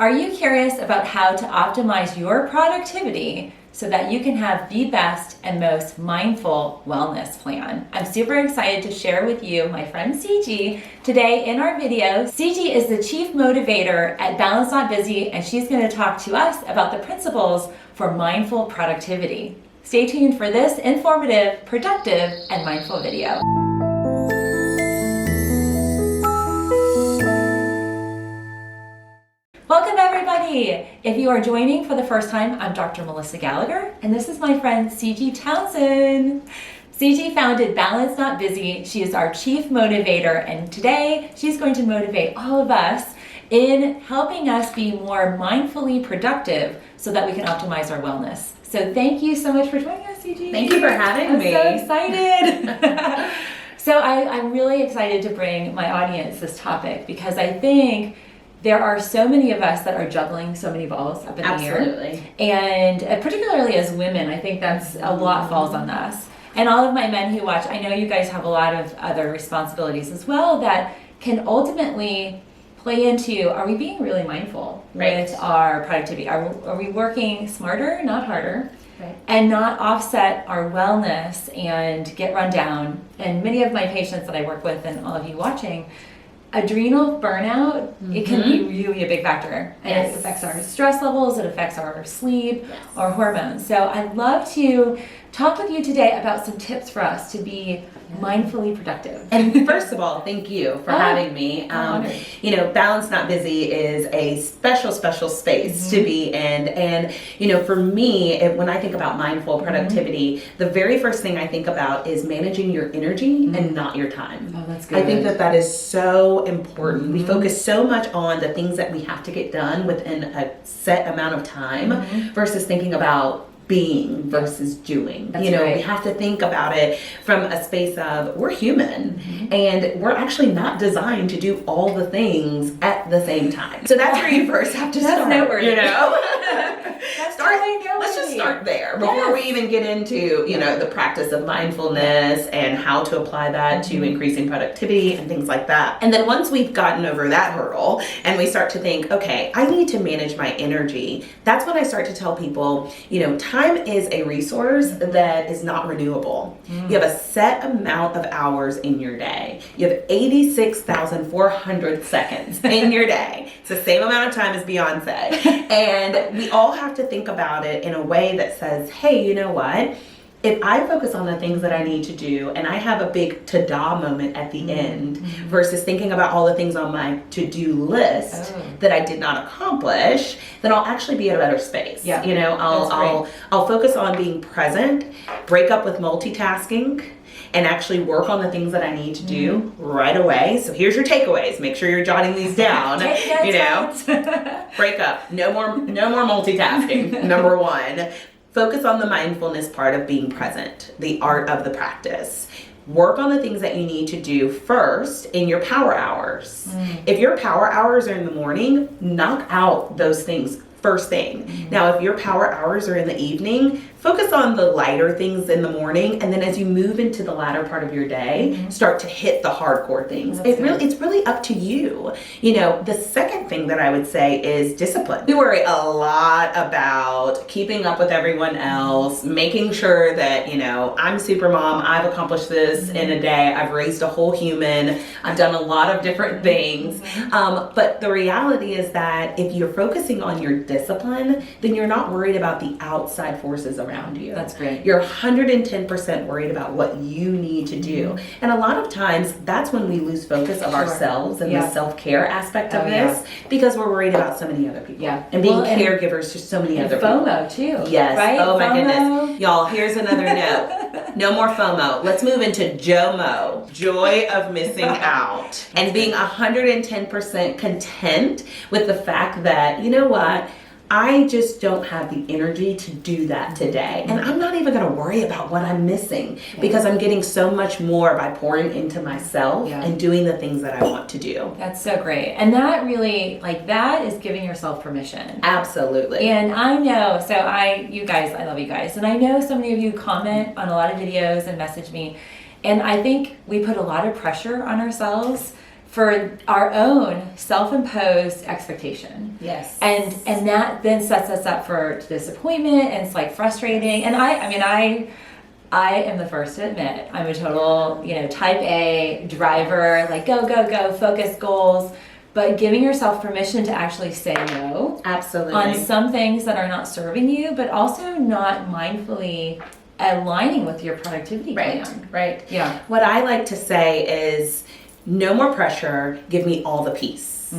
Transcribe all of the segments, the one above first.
Are you curious about how to optimize your productivity so that you can have the best and most mindful wellness plan? I'm super excited to share with you my friend Ciji today in our video. Ciji is the Chief Motivator at Balance Not Busy, and she's going to talk to us about the principles for mindful productivity. Stay tuned for this informative, productive, and mindful video. Welcome everybody! If you are joining for the first time, I'm Dr. Melissa Gallagher, and this is my friend Ciji Townsend. Ciji founded Balance Not Busy. She is our Chief Motivator, and today she's going to motivate all of us in helping us be more mindfully productive so that we can optimize our wellness. So thank you so much for joining us, Ciji. Thank you for having me. I'm so excited. So I'm really excited to bring my audience this topic because I think there are so many of us that are juggling so many balls up in the air. Absolutely. And particularly as women, I think that's a lot falls on us. And all of my men who watch, I know you guys have a lot of other responsibilities as well that can ultimately play into, are we being really mindful with our productivity? Are we working smarter, not harder? Right. And not offset our wellness and get run down. And many of my patients that I work with and all of you watching, adrenal burnout, it can be really a big factor. And it affects our stress levels, it affects our sleep, our hormones. So I'd love to talk with you today about some tips for us to be mindfully productive. And first of all, thank you for having me. You know, Balance Not Busy is a special space to be in. And, you know, for me, when I think about mindful productivity, the very first thing I think about is managing your energy and not your time. Oh, that's good. I think that is so important. We focus so much on the things that we have to get done within a set amount of time versus thinking about being versus doing. That's you know, right. we have to think about it from a space of we're human and we're actually not designed to do all the things at the same time. So that's where you first have to start. Noteworthy. You know? Let's just start there before we even get into, you know, the practice of mindfulness and how to apply that to increasing productivity and things like that. And then once we've gotten over that hurdle and we start to think, okay, I need to manage my energy, that's when I start to tell people, you know, time is a resource that is not renewable. You have a set amount of hours in your day. You have 86,400 seconds in your day. It's the same amount of time as Beyonce. And we all have to think about it in a way that says, hey, you know what? If I focus on the things that I need to do and I have a big ta-da moment at the end versus thinking about all the things on my to-do list that I did not accomplish, then I'll actually be in a better space. Yeah. You know, I'll focus on being present, break up with multitasking, and actually work on the things that I need to do right away. So here's your takeaways. Make sure you're jotting these down. You know, break up. No more multitasking. Number one. Focus on the mindfulness part of being present, the art of the practice. Work on the things that you need to do first in your power hours. If your power hours are in the morning, knock out those things first thing. Now, if your power hours are in the evening, focus on the lighter things in the morning, and then as you move into the latter part of your day, start to hit the hardcore things. It's really up to you. You know, the second thing that I would say is discipline. We worry a lot about keeping up with everyone else, making sure that, you know, I'm super mom, I've accomplished this in a day, I've raised a whole human, I've done a lot of different things. But the reality is that if you're focusing on your discipline, then you're not worried about the outside forces around you. That's great. You're 110% worried about what you need to do. And a lot of times that's when we lose focus of ourselves and the self-care aspect of this because we're worried about so many other people. And being caregivers to so many other people. FOMO too. Yes. Right? Oh my FOMO. Goodness. Y'all, here's another note. No more FOMO. Let's move into JOMO, joy of missing out. And being 110% content with the fact that, you know what, I just don't have the energy to do that today. And I'm not even going to worry about what I'm missing because I'm getting so much more by pouring into myself and doing the things that I want to do. That's so great. And that really, like, that is giving yourself permission. Absolutely. And I know, so you guys, I love you guys. And I know so many of you comment on a lot of videos and message me. And I think we put a lot of pressure on ourselves for our own self-imposed expectation. Yes. And that then sets us up for disappointment, and it's like frustrating. And I am the first to admit I'm a total, type A driver, like go, go, go, focus goals. But giving yourself permission to actually say no. Absolutely. On some things that are not serving you, but also not mindfully aligning with your productivity plan. Right. Yeah. What I like to say is no more pressure, give me all the peace.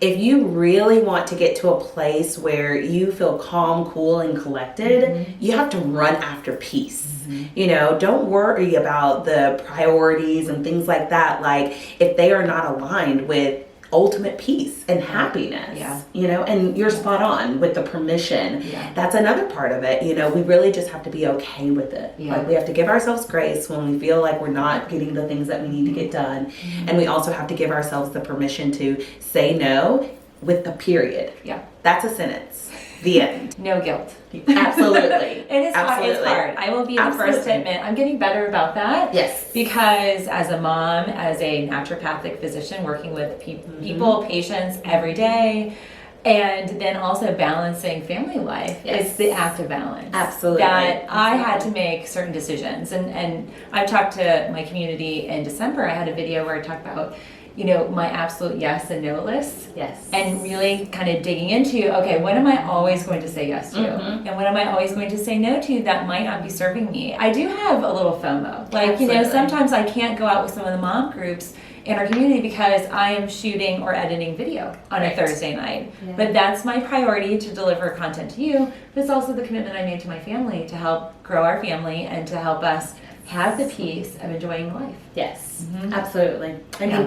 If you really want to get to a place where you feel calm, cool, and collected, you have to run after peace. Don't worry about the priorities and things like that. Like, if they are not aligned with ultimate peace and happiness, and you're spot on with the permission. That's another part of it. We really just have to be okay with it. Like, we have to give ourselves grace when we feel like we're not getting the things that we need to get done. And we also have to give ourselves the permission to say no with a period. That's a sentence. The end. No guilt. Absolutely. It is hard. It's hard. I will be the first to admit I'm getting better about that. Yes. Because as a mom, as a naturopathic physician working with people, patients every day, and then also balancing family life, it's the act of balance. Absolutely. That I had to make certain decisions. And I've talked to my community in December. I had a video where I talked about my absolute yes and no list. Yes. And really kind of digging into, okay, what am I always going to say yes to? And what am I always going to say no to that might not be serving me? I do have a little FOMO. Like, sometimes I can't go out with some of the mom groups in our community because I am shooting or editing video on a Thursday night. But that's my priority, to deliver content to you. But it's also the commitment I made to my family to help grow our family and to help us have the peace of enjoying life. Yes, absolutely.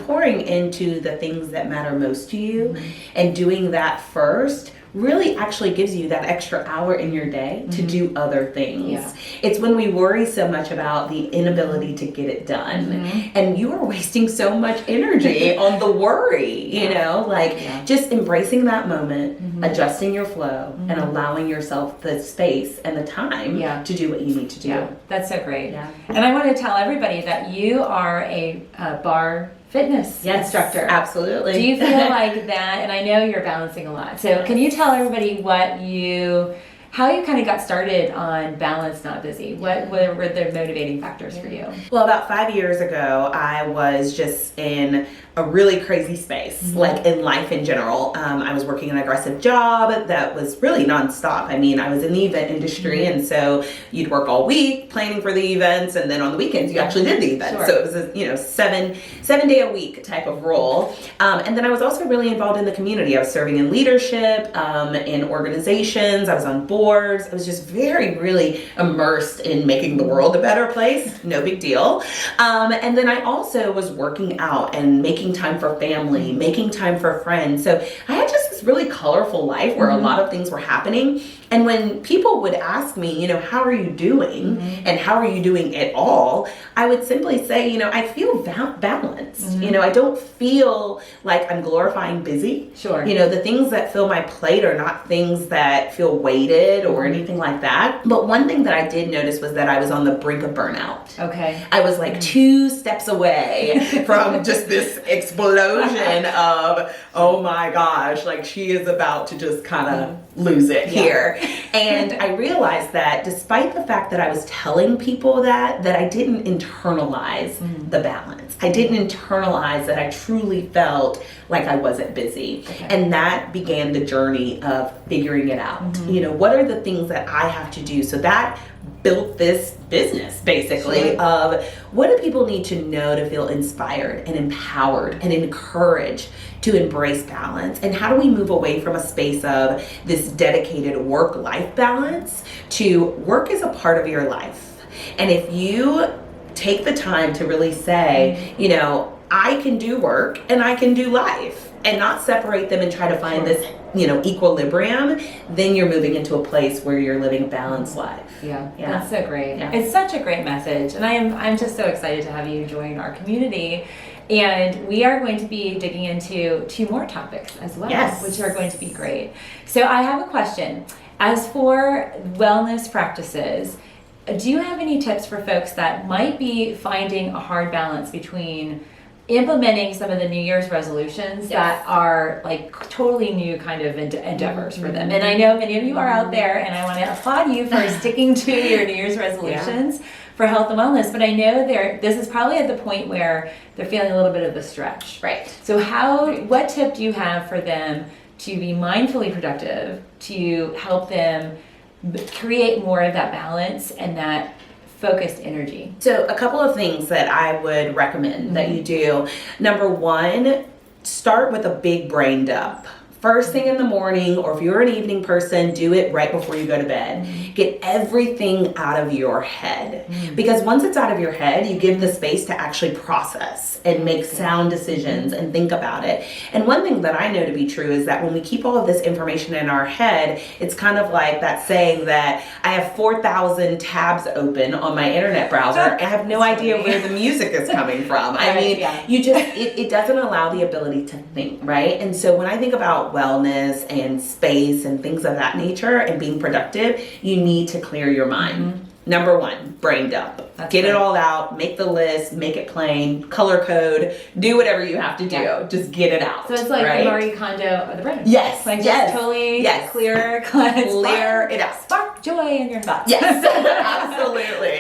Pouring into the things that matter most to you and doing that first really actually gives you that extra hour in your day to do other things. It's when we worry so much about the inability to get it done, and you are wasting so much energy on the worry, just embracing that moment, adjusting your flow, and allowing yourself the space and the time to do what you need to do. That's so great. And I want to tell everybody that you are a bar fitness instructor. Absolutely. Do you feel like that? And I know you're balancing a lot. So can you tell everybody how you kind of got started on balance, not busy? What were the motivating factors for you? Well, about 5 years ago, I was just in a really crazy space, like in life in general. I was working an aggressive job that was really nonstop. I mean, I was in the event industry, and so you'd work all week planning for the events, and then on the weekends you actually did the events. So it was a 7 day a week type of role. And then I was also really involved in the community. I was serving in leadership, in organizations. I was on boards. I was just really immersed in making the world a better place. No big deal. And then I also was working out and making time for family, making time for friends. So I had just this really colorful life where a lot of things were happening. And when people would ask me, how are you doing and how are you doing at all, I would simply say, I feel balanced. I don't feel like I'm glorifying busy. The things that fill my plate are not things that feel weighted or anything like that. But one thing that I did notice was that I was on the brink of burnout. I was like 2 steps away from just this explosion of, oh my gosh, like she is about to just kind of lose it here. And I realized that despite the fact that I was telling people that I didn't internalize the balance. I didn't internalize that I truly felt like I wasn't busy. And that began the journey of figuring it out. What are the things that I have to do? So that built this business basically of what do people need to know to feel inspired and empowered and encouraged to embrace balance, and how do we move away from a space of this dedicated work-life balance to work as a part of your life. And if you take the time to really say, I can do work and I can do life, and not separate them and try to find this equilibrium, then you're moving into a place where you're living a balanced life. That's so great. It's such a great message, and I'm just so excited to have you join our community. And we are going to be digging into 2 more topics as well, which are going to be great. So I have a question. As for wellness practices, do you have any tips for folks that might be finding a hard balance between implementing some of the New Year's resolutions that are like totally new kind of endeavors for them. And I know many of you are out there, and I want to applaud you for sticking to your New Year's resolutions for health and wellness. But I know this is probably at the point where they're feeling a little bit of a stretch. Right. So what tip do you have for them to be mindfully productive, to help them create more of that balance and that focused energy? So a couple of things that I would recommend that you do. Number one, start with a big brain dump. First thing in the morning, or if you're an evening person, do it right before you go to bed. Get everything out of your head. Because once it's out of your head, you give the space to actually process and make sound decisions and think about it. And one thing that I know to be true is that when we keep all of this information in our head, it's kind of like that saying that I have 4,000 tabs open on my internet browser. I have no idea where the music is coming from. I mean, you just, it doesn't allow the ability to think, right? And so when I think about wellness and space and things of that nature and being productive, you need to clear your mind. Number one, brain dump. Get it all out, make the list, make it plain, color code, do whatever you have to do. Just get it out. So it's like the Marie Kondo of the brain. Yes. Like just totally clear it out. Spark joy in your thoughts. Yes,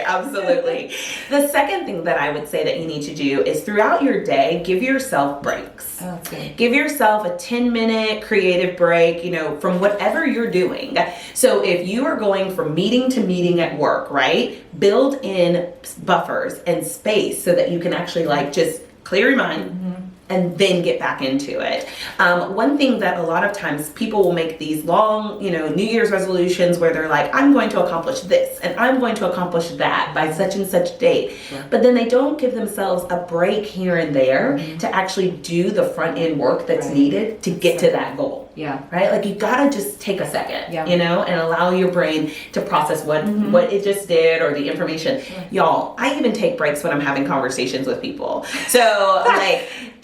absolutely. The second thing that I would say that you need to do is throughout your day, give yourself breaks. Oh, that's good. Give yourself a 10-minute creative break, from whatever you're doing. So if you are going from meeting to meeting at work, right? Build in buffers and space so that you can actually just clear your mind and then get back into it. One thing that a lot of times people will make these long, New Year's resolutions where they're like, I'm going to accomplish this and I'm going to accomplish that by such and such date. But then they don't give themselves a break here and there to actually do the front end work that's needed to get to that goal. Yeah. Right? Like you gotta just take a second, and allow your brain to process what it just did or the information. Y'all, I even take breaks when I'm having conversations with people. So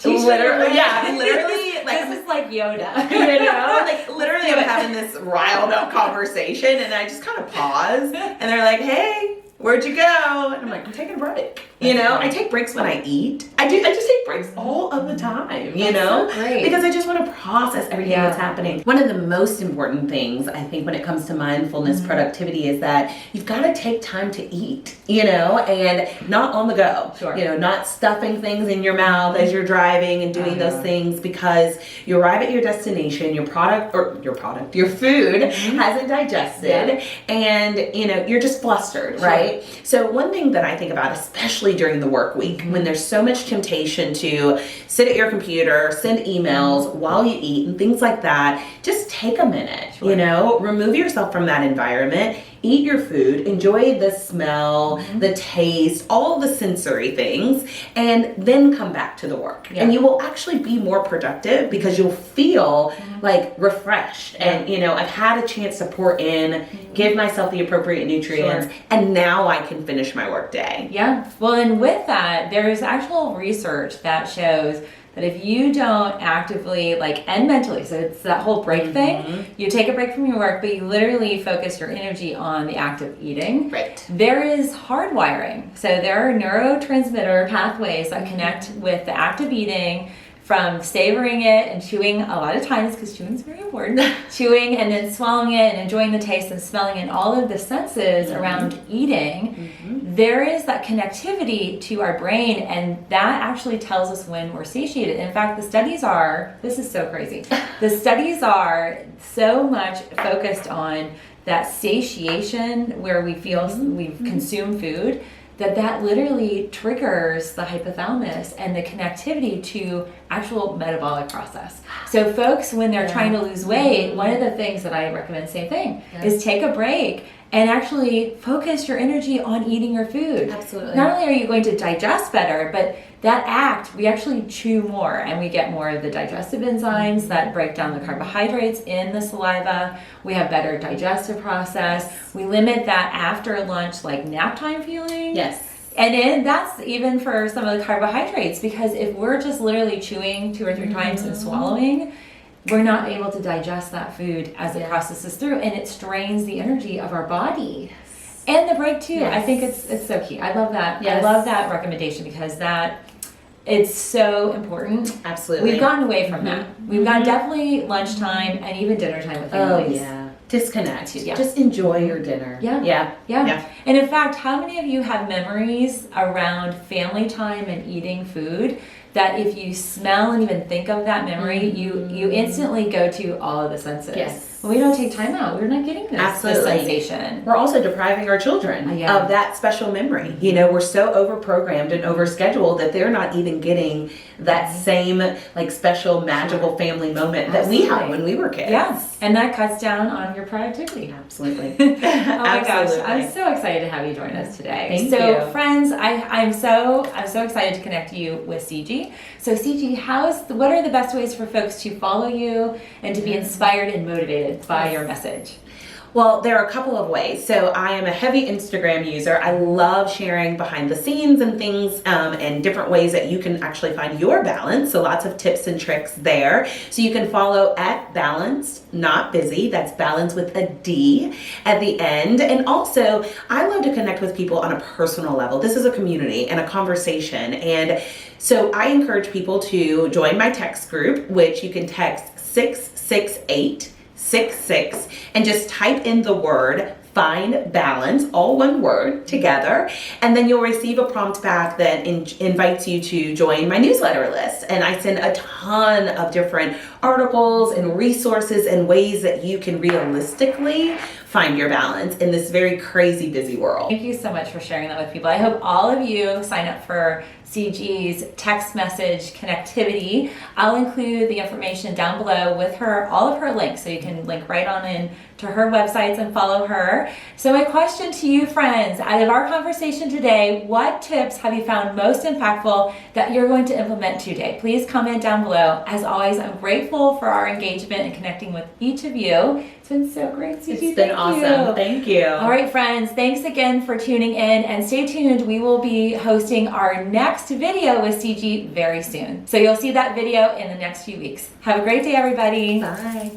literally, this is like Yoda. Literally I'm having this riled up conversation and I just kind of pause and they're like, hey, where'd you go? And I'm like, I'm taking a break. I take breaks when I eat. I just take breaks all of the time, So great. because I just want to process everything that's happening. One of the most important things, I think, when it comes to mindfulness productivity is that you've got to take time to eat, and not on the go. Sure. Not stuffing things in your mouth as you're driving and doing those things, because you arrive at your destination, your food hasn't digested, and you're just flustered, right? So one thing that I think about, especially during the work week, when there's so much temptation to sit at your computer, send emails while you eat and things like that, just take a minute, remove yourself from that environment, eat your food, enjoy the smell, the taste, all the sensory things, and then come back to the work. And you will actually be more productive because you'll feel refreshed and, I've had a chance to pour in, give myself the appropriate nutrients, and now I can finish my work day. Yeah. Well, and with that, there's actual research that shows that if you don't actively and mentally, so it's that whole break thing, you take a break from your work, but you literally focus your energy on the act of eating. Right. There is hardwiring. So there are neurotransmitter pathways that connect with the act of eating, from savoring it and chewing a lot of times, because chewing is very important, chewing and then swallowing it and enjoying the taste and smelling and all of the senses around eating. There is that connectivity to our brain, and that actually tells us when we're satiated. In fact, the studies are, this is so crazy, the studies are so much focused on that satiation where we feel we've consumed food, that literally triggers the hypothalamus and the connectivity to actual metabolic process. So folks, when they're trying to lose weight, one of the things that I recommend, same thing, is take a break and actually focus your energy on eating your food. Absolutely. Not only are you going to digest better, but that act, we actually chew more and we get more of the digestive enzymes that break down the carbohydrates in the saliva. We have better digestive process. We limit that after lunch, nap time feeling. Yes. And then that's even for some of the carbohydrates, because if we're just literally chewing 2 or 3 times and swallowing, we're not able to digest that food as it processes through, and it strains the energy of our body. And the break too. I think it's so key. I love that. I love that recommendation, because that it's so important. Absolutely. We've gotten away from that. We've got definitely lunchtime and even dinner time with families. Oh, yeah. Disconnect. Yeah. Just enjoy your dinner. Yeah. Yeah. Yeah. Yeah. And in fact, how many of you have memories around family time and eating food that if you smell and even think of that memory, you instantly go to all of the senses? Yes. When we don't take time out, we're not getting this Absolutely. sensation. We're also depriving our children Yeah. of that special memory. You know, we're so overprogrammed and overscheduled that they're not even getting that same like special magical family moment that we had when we were kids. Yes, and that cuts down on your productivity. Absolutely. Oh my gosh, Absolutely. I'm so excited to have you join us today. Thank so you. friends, I'm so excited to connect you with Ciji. So Ciji, what are the best ways for folks to follow you and to be inspired and motivated by your message? Well, there are a couple of ways. So I am a heavy Instagram user. I love sharing behind the scenes and things and different ways that you can actually find your balance. So lots of tips and tricks there. So you can follow at Balanced, Not Busy. That's balance with a D at the end. And also, I love to connect with people on a personal level. This is a community and a conversation. And so I encourage people to join my text group, which you can text 66866 and just type in the word find balance, all one word together, and then you'll receive a prompt back that invites you to join my newsletter list. And I send a ton of different articles and resources and ways that you can realistically find your balance in this very crazy busy world. Thank you so much for sharing that with people. I hope all of you sign up for Ciji's text message connectivity. I'll include the information down below with all of her links, so you can link right on in to her websites and follow her. So my question to you, friends, out of our conversation today, what tips have you found most impactful that you're going to implement today? Please comment down below. As always, I'm grateful for our engagement and connecting with each of you. It's been so great, Ciji. It's been awesome. Thank you. All right, friends, thanks again for tuning in, and stay tuned. We will be hosting our next video with Ciji very soon. So you'll see that video in the next few weeks. Have a great day, everybody. Bye.